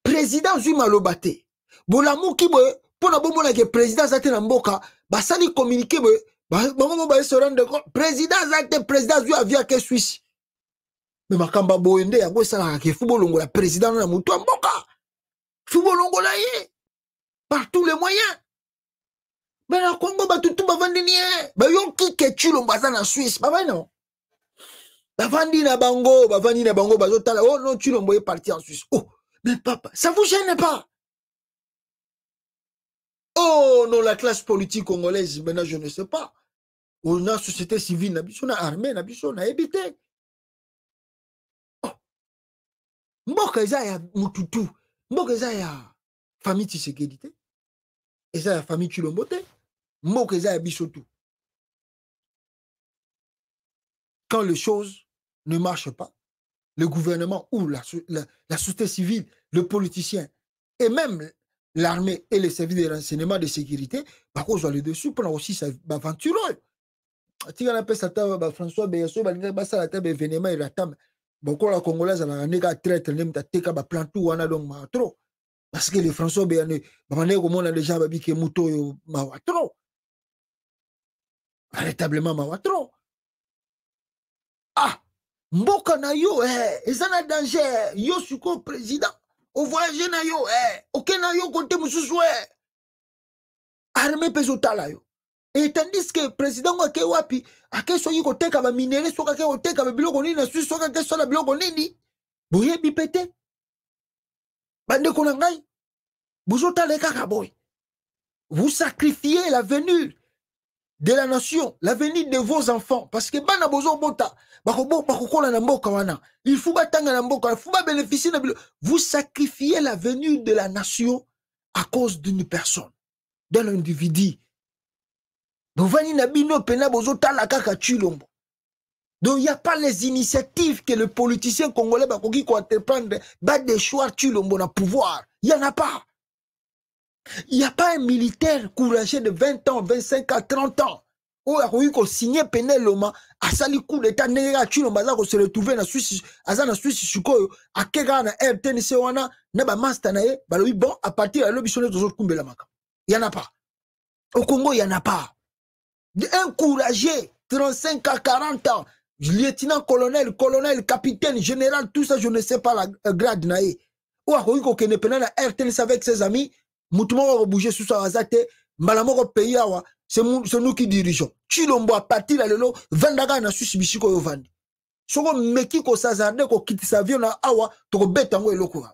Président Zuma Lobate. Bolamu ki boye. Pour la bonne que président Zate Namboka, basali communiqué, se rendre compte, président Zate, président Zua via que Suisse. Mais ma kamba boende, ya go sala ke football la président na mutu Mboka. Football la ye. Par tous les moyens. Mais la Congo ba tout bavandi ni ba yon ki ke Chilombo na Suisse, ba vai non. Bavandi na bango bazotala. Oh non, Chilombo est parti en Suisse. Oh, mais papa, ça vous gêne pas? Oh non, la classe politique congolaise, maintenant je ne sais pas. On a société civile, on a armée, on a habité. Oh. Mboka eza ya mututu. Mboka eza ya famille Tshisekedi te. Eza ya famille Chilombo te. Mboka eza ya biso tout. Quand les choses ne marchent pas, le gouvernement ou la société civile, le politicien, et même l'armée et les services de renseignement de sécurité, par contre, les dessus pour aussi aventureux. Si on appelle ça François Beyasso, ça la table événement et la table. Beaucoup la Congolaise, elle a un nègre traite, elle a teka ba plantou, on a donc trop. Parce que les François Beyasso, on a déjà babi qui est mouto trop. Véritablement trop. Ah, mboka na yo, ils en a danger. Yo suko président. Au voyage na yo, aucun na yo côté mususu, armée pesotala yo. Et tandis que le président wa ke wapi, ake soyi koteka ba minere, soka ke koteka ba biloko nini na Suisse, soka ke sola biloko nini. Boye bipete. Bande konangai. Buzotala kaka boy. Vous sacrifiez la venue de la nation, l'avenir de vos enfants. Parce que bana bozo bota, bakokola na mboka wana. Il faut batanga na mboka, il faut bénéficier de vous sacrifiez l'avenir de la nation à cause d'une personne, d'un individu. Donc il n'y a pas les initiatives que le politicien congolais va entreprendre, des choix chulombo na pouvoir. Il n'y en a pas. Il n'y a pas un militaire courageux de 20 ans, 25 ans, 30 ans. Où il a signé Peneloma, à sali coup d'état, nega chulombo, à se retrouver dans Suisse, à la Suisse, Sukoyo, à Kega, na RTNC, wana, na ba mastanae, bah oui, bon, à partir de l'obissionné de Zot Kumbela Maka. Il n'y en a pas. Au Congo, il n'y en a pas. Un courageux, 35 à 40 ans, lieutenant, colonel, capitaine, général, tout ça, je ne sais pas la grade nae. Ou à Koiko qui n'est pas na RTNC avec ses amis, Moutouma va bouger sous sa razate, Malamoko pays awa, c'est nous qui dirigeons. Chilombo à partir de l'eau, Vandaga na Suisse Bichiko Yovandi. Soko meki ko sazarde ko kiti sa vion na awa, toko betango eloko.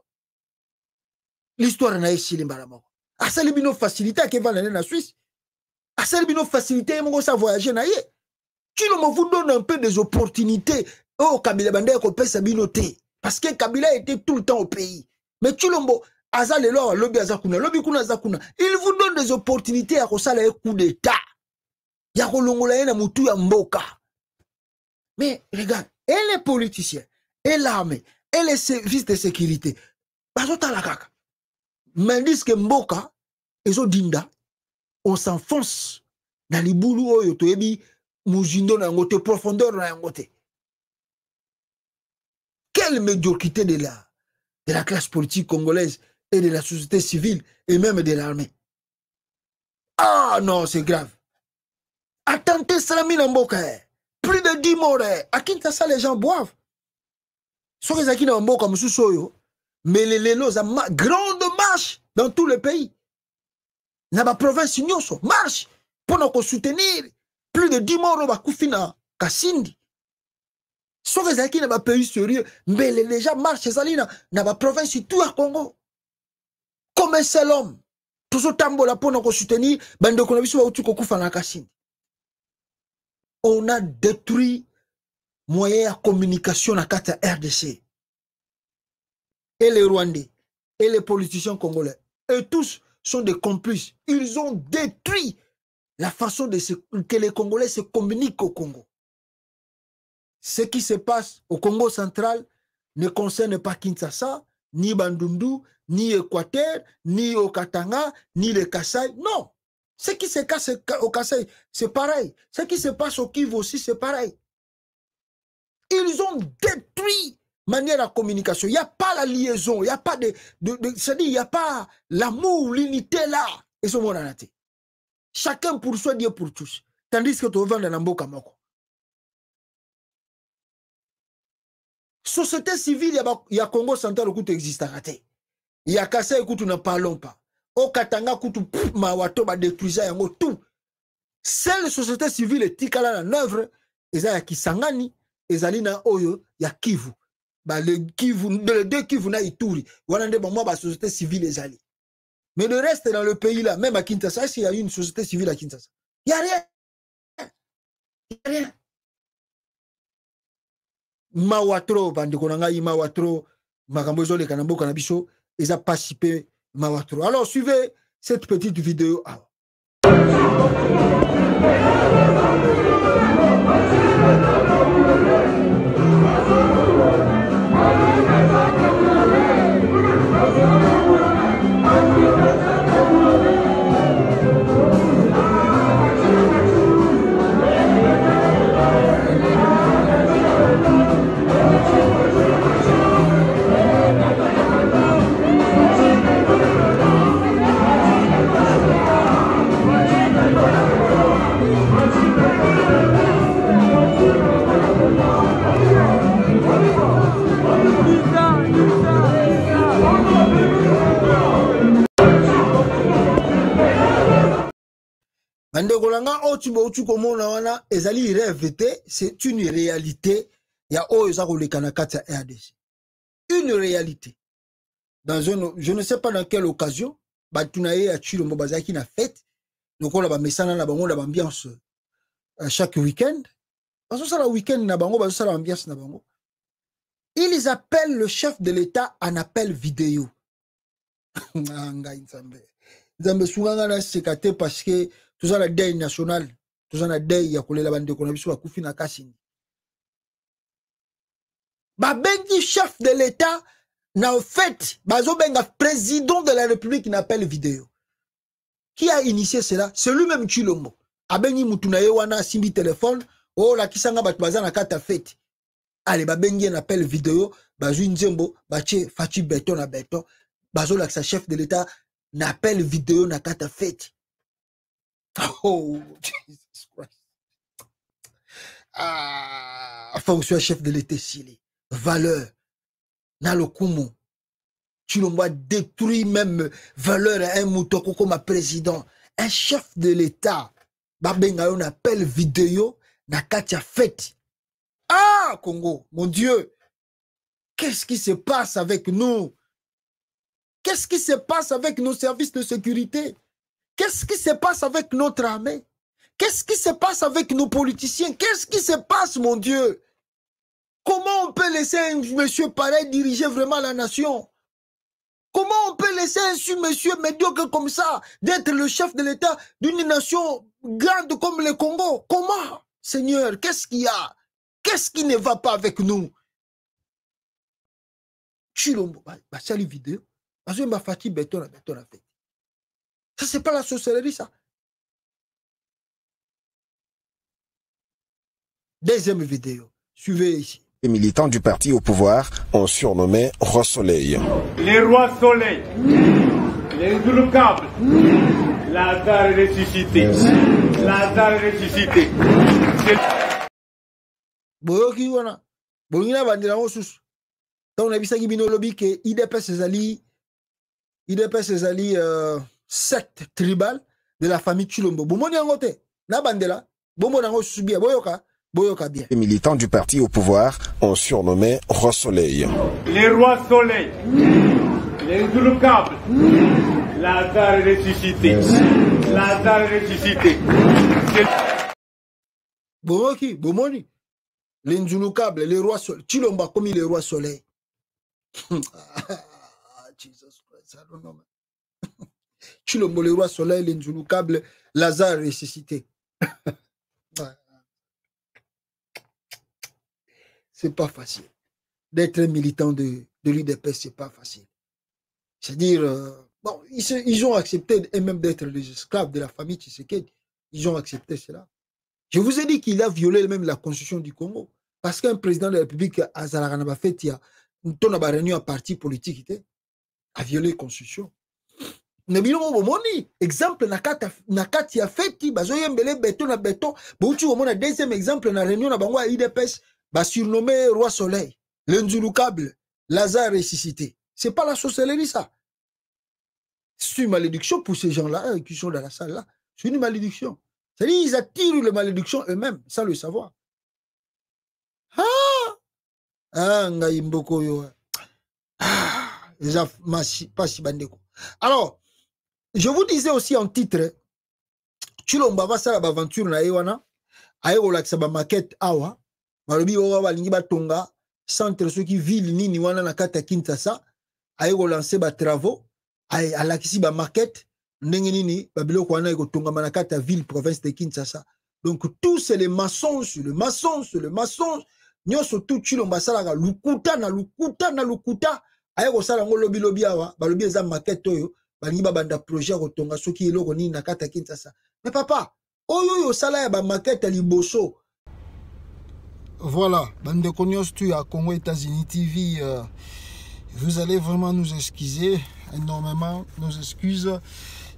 L'histoire na ici Malamoko. Asali bino facilité qui va na Suisse. Asali bino facilité mon sa voyager na ye. Chilombo vous donne un peu des opportunités. Oh Kabila Bande ko pesa bino te. Parce que Kabila était tout le temps au pays. Mais Chilombo Azal lobby azakuna, lobby kuna azakuna. Il vous donne des opportunités à kosala un coup d'état. Ya kolongola na mutu ya mboka. Mais regarde, et les politiciens, et l'armée, et les services de sécurité, bazota la kaka. Mais disent que mboka, ezo dinda, on s'enfonce dans les boulots oyo toyebi mujindo na ngote profondeur na ngote. Quelle médiocrité de la classe politique congolaise et de la société civile et même de l'armée. Ah non, c'est grave. Attendez, Salamina Mboka. Plus de 10 morts. À Kinshasa, les gens boivent. Soit les Akina Mboka, mais les Lélos, grande marche dans tout le pays. Dans la province, marche pour nous soutenir. Plus de 10 morts, on va Koufina, Kassindi. Soit les Akina va pays sérieux, mais les gens marchent dans la province, tout à Congo. Comme un seul homme, tout ce tambola pour nous soutenir, on a détruit moyens de communication à la RDC. Et les Rwandais, et les politiciens congolais, et tous sont des complices. Ils ont détruit la façon que les Congolais se communiquent au Congo. Ce qui se passe au Congo central ne concerne pas Kinshasa, ni Bandundu, ni Équateur, ni au Katanga, ni le Kassai. Non. Ce qui se passe au Kassai, c'est pareil. Ce qui se passe au Kivu aussi, c'est pareil. Ils ont détruit manière de communication. Il n'y a pas la liaison. Il n'y a pas c'est-à-dire, il n'y a pas l'amour, l'unité là. Et ce monde en a été. Chacun pour soi, Dieu pour tous. Tandis que tu vas dans Mboka Moko. Société civile, il y a Congo central qui existe à rater. Il y a Kassai qui ne parlons pas. Au Katanga qui mawato ba détruisa yango tout. Seule société civile est tikala na œuvre, ezali Kisangani, ezali na oyo ya Kivu. Ba le Kivu, les deux Kivu na Ituri. Wana nde ba ba société civile ezali. Mais le reste dans le pays là, même à Kinshasa, il y a une société civile à Kinshasa. Il n'y a rien. Il n'y a rien. Mawatro, bandekonanga, Mawatro, Makambozo, les Kanambo, Kanabiso, ils ont participé Mawatro. Alors, suivez cette petite vidéo. Ah. Bande kolanga otu komona wana ezali rêve te, c'est une réalité. Ya oyo za kolekana kati ya RDC. Une réalité. Dans je ne sais pas dans quelle occasion, batunaye a Chilombo bazaki na fête, donc on a ba mesana na bango na ambiance chaque week-end. Parce que ça la week-end na bango, parce que ça l'ambiance na bango. Ils appellent le chef de l'État en appel vidéo. Nzambe sunganga na sekate parce que tout ça la deuil national, tout ça la deuil ya kolela bande ko na biso bakufi na kasini. Babengi chef de l'État na en fait, bazo benga président de la République qui n'appelle vidéo. Qui a initié cela? C'est lui-même Chilombo. Abengi mutunaye wana simbi téléphone, oh la kisanga batu baza na kata fête. Allez, babengi un appel vidéo, bazu nzembo, bache fachi béton na béton, bazo la chef de l'État n'appel vidéo na kata fête. Oh, Jesus Christ. Ah, fonction chef de l'État s'il valeur. Na le kumu. Chilombo a détruit même valeur à un moutoko comme un président. Un chef de l'État. Babenga on appelle vidéo na katia fête. Ah, Congo, mon Dieu. Qu'est-ce qui se passe avec nous? Qu'est-ce qui se passe avec nos services de sécurité? Qu'est-ce qui se passe avec notre armée? Qu'est-ce qui se passe avec nos politiciens? Qu'est-ce qui se passe, mon Dieu? Comment on peut laisser un monsieur pareil diriger vraiment la nation? Comment on peut laisser un monsieur médiocre comme ça d'être le chef de l'État d'une nation grande comme le Congo? Comment? Seigneur, qu'est-ce qu'il y a? Qu'est-ce qui ne va pas avec nous? Chilombo, salut vidéo. Ça, c'est pas la sorcellerie, ça. Deuxième vidéo. Suivez ici. Les militants du parti au pouvoir ont surnommé Roi Soleil. Les rois soleil, les indouloukables, Lazare ressuscité, Lazare ressuscité. Boyoki wana, boyina bandira osusu. Tant on a vu ça qui bino lobby que IDPS ezali secte tribal de la famille Chilombo. Bomoni angote, na bandela, bomoni ango osusu bia boyoka. Bien. Les militants du parti au pouvoir ont surnommé Roi Soleil. Les rois soleil, les indouloukables, Lazare ressuscité, Lazare ressuscité. Boyoki, bomoni. Les indouloukables, les rois soleil. Chilombo comme les rois soleil. Jesus Christ, I don't know. Chilombo, les rois soleil, les indouloukables, Lazare ressuscité. C'est pas facile. D'être militant de l'UDPS, c'est pas facile. C'est-à-dire, bon, ils ont accepté eux-mêmes d'être les esclaves de la famille Tshisekedi. Ils ont accepté cela. Je vous ai dit qu'il a violé même la constitution du Congo. Parce qu'un président de la République, Azaraganaba fait, il y a une tonne de réunion à parti politique, a violé la constitution. Exemple, nakati a fait, bazoyembele béton na béton. Boutu au monde, deuxième exemple, na réunion na bangwa IDPS. Surnommé Roi Soleil, l'indouloucable, Lazare ressuscité. C'est pas la sorcellerie, ça. C'est une malédiction pour ces gens-là qui sont dans la salle-là. C'est une malédiction. C'est-à-dire qu'ils attirent les malédictions eux-mêmes, sans le savoir. Alors, je vous disais aussi en titre, Chilombo va faire l'aventure na Ewana, aérola sa maquette awa. Malobi owa balingi batonga centre soki ville nini wana na kata Kinshasa aye ko lancer ba travaux aye alakisi ba maquette ndenge nini ba biloko wana ko tonga na kata ville province de Kinshasa. Donc tout c'est le mensonge nyoso tout Chilombo sala lukuta na lukuta aye ko sala ngo lobi awa balobi eza maquette oyo balingi ba banda projet ko tonga soki eloko nini na kata Kinshasa. Mais papa oyo yo sala ya ba maquette liboso. Voilà, bande de cognos, tu à Congo États-Unis TV. Vous allez vraiment nous excuser énormément, nos excuses.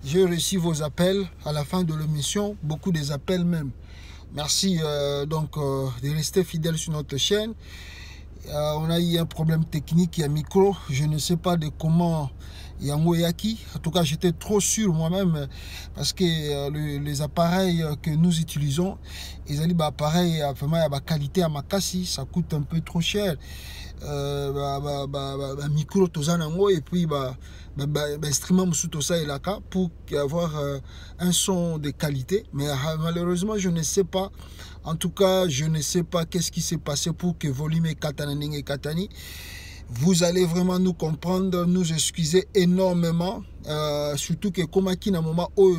J'ai reçu vos appels à la fin de l'émission, beaucoup des appels même. Merci donc de rester fidèle sur notre chaîne. On a eu un problème technique, il y a micro, je ne sais pas de comment Yango Yaki. En tout cas, j'étais trop sûr moi-même parce que les appareils que nous utilisons, ils ont des appareils vraiment à qualité à ma cassi, ça coûte un peu trop cher. Micro tozanango et puis instrument musutosa et laka pour avoir un son de qualité. Mais malheureusement, je ne sais pas. En tout cas, je ne sais pas qu'est-ce qui s'est passé pour que volume et Katani et Katani. Vous allez vraiment nous comprendre, nous excuser énormément. Surtout que comme à un moment où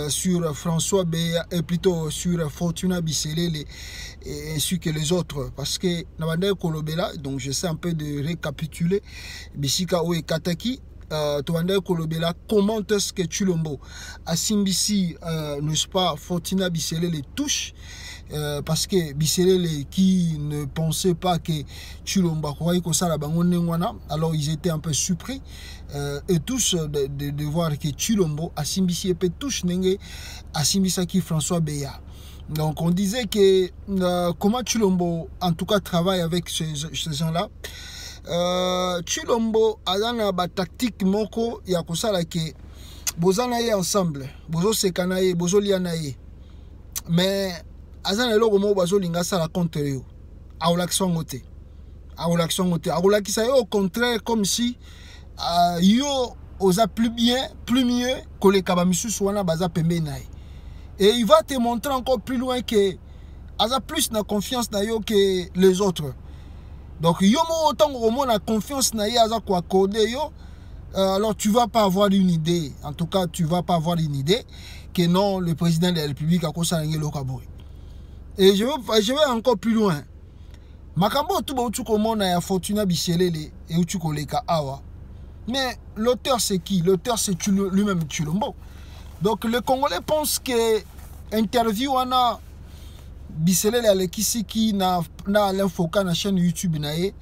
sur François Béa et plutôt sur Fortuna Bisselele et ainsi que les autres. Parce que donc j'essaie un peu de récapituler. Bisika Oe Kataki. Towanda Kolobela commente ce que Chilombo à Simbisi, n'est-ce pas, Fortuna Bisselele touche parce que Bisselele qui ne pensait pas que Chilombo croyait que ça la bangonengwana, alors ils étaient un peu surpris et tous de voir que Chilombo à Simbisi peut touche nenge à Simbisa qui François Béa. Donc on disait que comment Chilombo en tout cas travaille avec ces gens-là. Chilombo azana ba tactique moko ya kosala ke bozana ye ensemble bozo sekana ye bozo liana ye mais azana eloko moko bazo linga sala contre yo aulaction ngote aulakisa yo au contraire comme si yo oza plus mieux que les kabamisusu wana baza pembe na ye et il va te montrer encore plus loin que aza plus na confiance na yo que les autres. Donc, yo autant que la confiance na yaza ko accorder yo, alors tu vas pas avoir une idée. En tout cas, tu vas pas avoir une idée que non, le président de la République a consagré le Kaboui. Et je vais encore plus loin. Makambo tout ba utuko mona ya Fortuna Bisselele et utuko leka awa. Mais l'auteur c'est qui? L'auteur c'est lui-même Chilombo. Donc les Congolais pensent que interview wana Bisselele alekisi qui na l'infoka na chaîne YouTube nae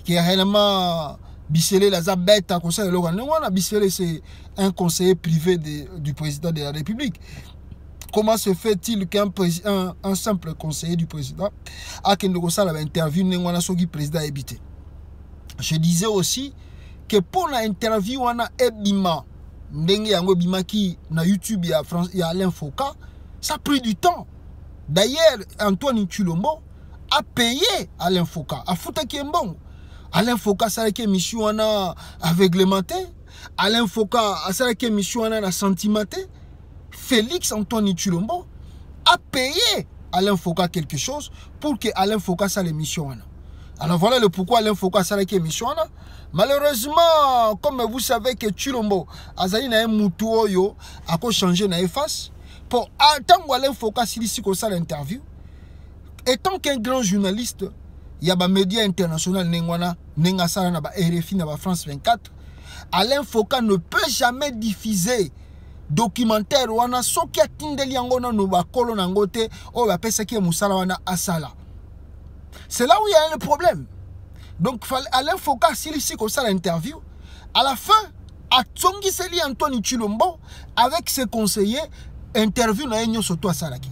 qui est réellement Bisselele la bête à conseil le Rwanda. Bisselele c'est un conseiller privé du président de la République. Comment se fait-il qu'un simple conseiller du président a qu'une interview n'engwana soki président habité? Je disais aussi que pour l'interview on a ebima ndenge yango bimaki na YouTube ya France ya l'infoka, ça a pris du temps. D'ailleurs, Antoine Chilombo a payé Alain Foucault, a foutu qui est bon. Alain Foucault, ça a été mission aveuglementé. Alain Foucault, ça a été mission sentimenté. Félix Antoine Chilombo a payé Alain Foucault quelque chose pour que Alain Foucault ça l'émission. Alors voilà le pourquoi Alain Foucault ça a été mission. Malheureusement, comme vous savez que Chilombo a un moutou a changé na face. Pour attendre Alain Foucault ici comme ça l'interview, étant qu'un grand journaliste, il y a des médias internationaux, Nengasara na ba RFI na ba France 24, Alain Foucault ne peut jamais diffuser documentaire wana soki atindeli yango na no ba kolo na ngote o ba pesa ki musala wana asala. C'est là où il y a le problème. Donc Alain Foucault ici comme ça l'interview, à la fin, a tsongi seli Antoine Chilombo avec ses conseillers. Interview na enyo soto asalaki.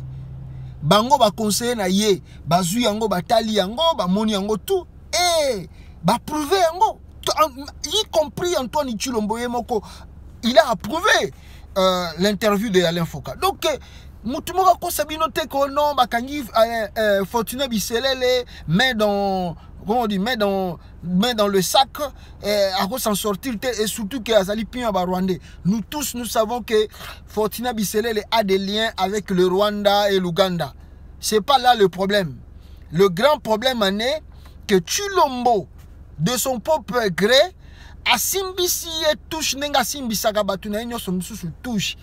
Bango ba conseiller na ye, bazu yango batali yango, ba moni yango tout et ba prouver yango. Y compris Antoine Chilombo Yemoko, il a approuvé l'interview de Alain Foucault. Donc mutumoka ko sabinote ko non bakangi Fortuna Bisselele mais dans comment on dit met dans le sac à quoi s'en sortir et surtout que Azali Pien Rwandais. Nous tous nous savons que Fortuna Bisselele a des liens avec le Rwanda et l'Ouganda. C'est pas là le problème. Le grand problème en est que Chilombo de son propre gré a Simbisi et touche nenga Simbisaka batuna nyo somsusu touche.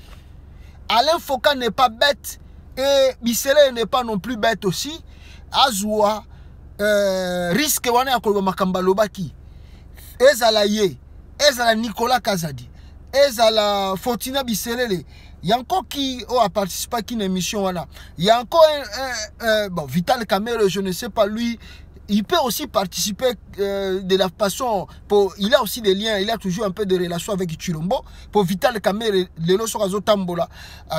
Alain Foucault n'est pas bête et Bisselele n'est pas non plus bête aussi. Azwa risque wana yakolba makamba lobaki ezala ye ezala Nicolas Kazadi ezala Fortuna Bisselele yanko qui a participé à une émission wana yanko bon Vital Kamerhe je ne sais pas lui il peut aussi participer de la façon, il a aussi des liens, il a toujours un peu de relations avec Chilombo. Pour Vital Kamerhe, Lelo Sokazo Tambola,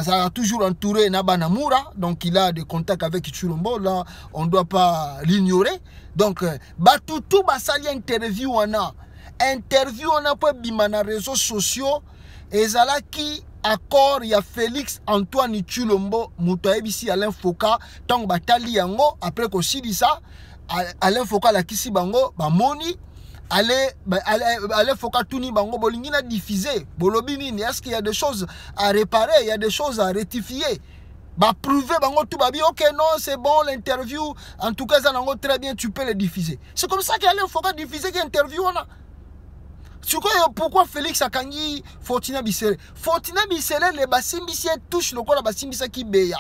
ça a toujours entouré Nabanamura, donc il a des contacts avec Chilombo, là on ne doit pas l'ignorer. Donc, tout basali interview on a pour bimana réseaux sociaux, et zalaki accord, il y a Félix Antoine Chilombo, Moutaebisi Alain Foka, tant batali yango, après qu'on s'y dit ça, Alain Foka la kisi bango ba moni Alain Foka tuni bango bolingina diffuser bolobi nini, est-ce qu'il y a des choses à réparer, il y a des choses à rectifier, ba prouver bango tout babi, ok non c'est bon l'interview en tout cas ça nango très bien, tu peux le diffuser. C'est comme ça qu'Alain Foka diffuser qui interview on a. Pourquoi Félix akangi Fortina Bissele le basimbisi touche le la basimbisa ki beya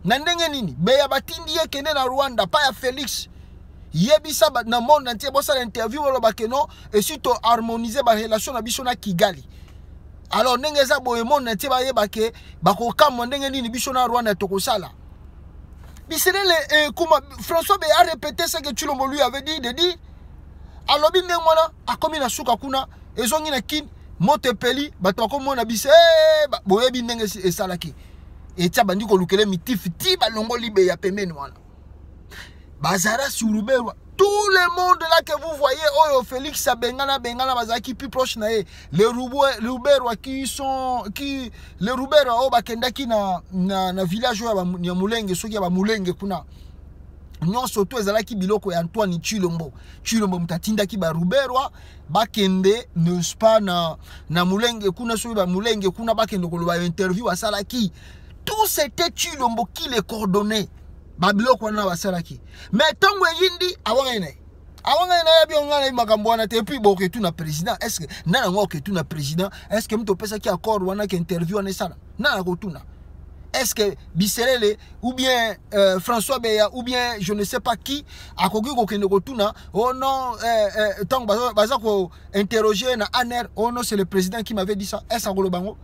nandenge nini beya batindi ye kene na Rwanda pa ya Félix yebisa na monde entier bossa l'interview wala bakeno et surtout harmoniser ba relation na biso na Kigali. Alors ndenge za boye monde entier ba yebake bako kam ndenge nini biso na Rwanda tokosala Bissele kuma François Beya a répété ce que Chilombo lui avait dit de dire. Alors bien mwana akomi na suka kuna ezongi na kin motepeli bato ko mona bise boye binenge esalaki etia bandi ko lukele mitifi ti balongo libe ya pembeni wana bazara suruberwa. Tout le monde là que vous voyez, oh Félix Bengana bazaki plus proche na les Ruberwa qui sont les Ruberwa oh bakendaki na village ya Mulenge soki ya ba Mulenge kuna. Nyon soto ezalaki biloko ya Antoine Chilombo mutatindaki ba Ruberwa bakende n'est pas na Mulenge kuna soki ba Mulenge kuna bakende ko ba interview asalaki. Tout c'était Chilombo qui les coordonnait. Babiloko na basalaki. Mais tango yindi awangene ya biongana makambo wana te puis boke tu na président. Est-ce que nana ngoke tu na président? Est-ce que mto pesa ki accord wana ki interview wana sala? Nana ko tuna. Est-ce que Bisselele ou bien François Beya ou bien je ne sais pas qui a kogi ko kende ko tuna? Oh non tango baza ko interroger na ANER. Oh non, c'est le président qui m'avait dit ça. Est-ce que bango?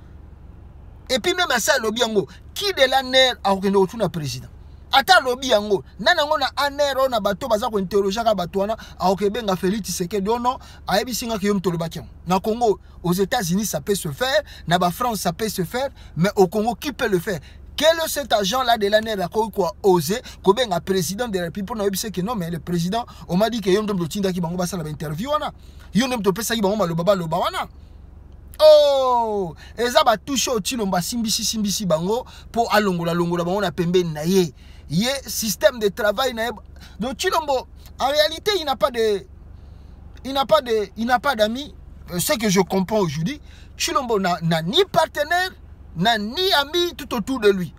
Et puis même ça lobby yango qui de l'ANER a kende ko tuna président? Ata lobby yango nanango na anero na bato baza ko interroger ka bato wana aokebenga Félix Tshisekedi ono ayebisinga ke yomtolo bakiam na Congo. Aux États-Unis ça peut se faire, na ba France ça peut se faire, mais au Congo qui peut le faire? Quel est cet agent là de l'année a quoi osé kobenga président de la République pour na yebise que non mais le président on m'a dit que yomdo tinda ki bango basala ba interview wana yomdo pesa ki bango maloba loba wana. Oh eza ba touche au Chilombo simbisi bango pour alongola bango na pembeni na ye. Il y a système de travail. Donc Chilombo, en réalité, il n'a pas d'amis. Ce que je comprends aujourd'hui, Chilombo n'a ni partenaire, n'a ni ami tout autour de lui.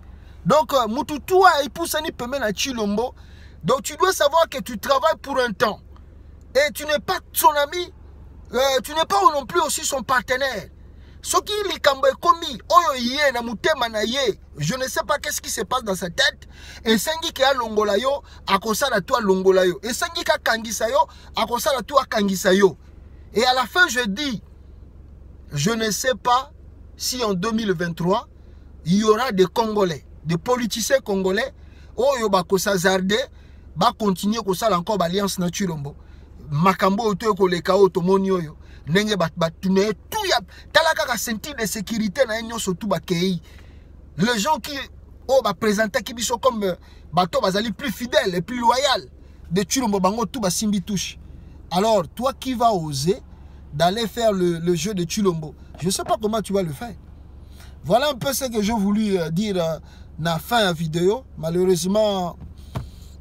Donc, Mututua il pousse ni permet à Chilombo. Donc, tu dois savoir que tu travailles pour un temps. Et tu n'es pas son ami, tu n'es pas non plus aussi son partenaire. Ce qui est commis, je ne sais pas qu'est-ce qui se passe dans sa tête. Et sengi ki a longola yo, akosa la toi longola yo. Et sengi ka kangisa yo, akosa la toi kangisa yo. Et à la fin, je dis, je ne sais pas si en 2023, il y aura des Congolais, des politiciens congolais, oh yo bakosa zarde, ba continuer kosa encore alliance na Chilombo. Makambo oto ko le kao to monio yo. Nenge batune tout ya talaka ka sentir de sécurité na nyo surtout ba kei. Les gens qui présenter qui sont comme bateau bazali plus fidèles et plus loyal de Chilombo bango tout ba simbi touche. Alors toi qui vas oser d'aller faire le jeu de Chilombo, je ne sais pas comment tu vas le faire. Voilà un peu ce que j'ai voulu dire na fin de la vidéo. Malheureusement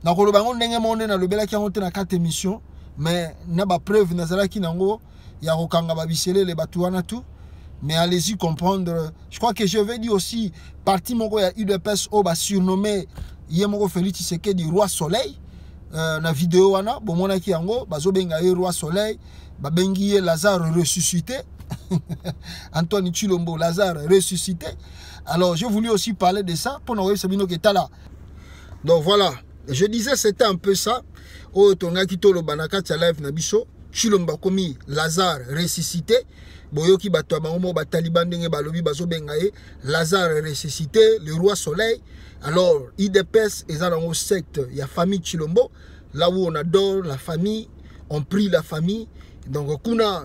na kolobango ndenge monde na lobela ki honte na 4 émissions, mais na ba preuve nazala ki nango ya kokanga ba Bissele les batouana tout. Mais allez-y comprendre. Je crois que je vais dire aussi, parti moko ya UDPS o ba surnommé Yemoko Félix Tshisekedi Roi Soleil. Na vidéo wana, bon mona ki yango, bazo benga Roi Soleil, ba bengi Lazare ressuscité. Antoine Chilombo Lazare ressuscité. Alors, je voulais aussi parler de ça pour nous Sabino qui est là. Donc voilà, je disais c'était un peu ça. O tonga ki tolo banaka tsa live na biso, Chilombo komi Lazare ressuscité. Boyoki bato bango ba taliban ndenge balobi bazo bengaye Lazare ressuscité, le roi soleil. Alors IDPS eza dans secte ya famille Chilombo, là où on adore la famille, on prie la famille. Donc, kuna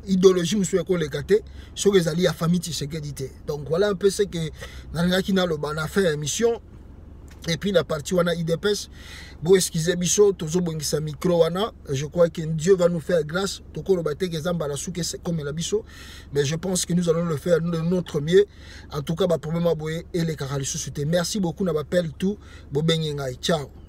idéologie monsieur le kate, ce que zali la famille Tshisekedi. Donc voilà un peu ce que Nangakina le ban a fait émission. Et puis la partie wana IDPS, bon excusez biso, tozo bongisa micro wana, je crois que Dieu va nous faire grâce. Toko robate que zamba la souke comme la biso, mais je pense que nous allons le faire de notre mieux. En tout cas, ba problème aboye et les caralisous. Merci beaucoup na appel tout, bo benyengai. Ciao.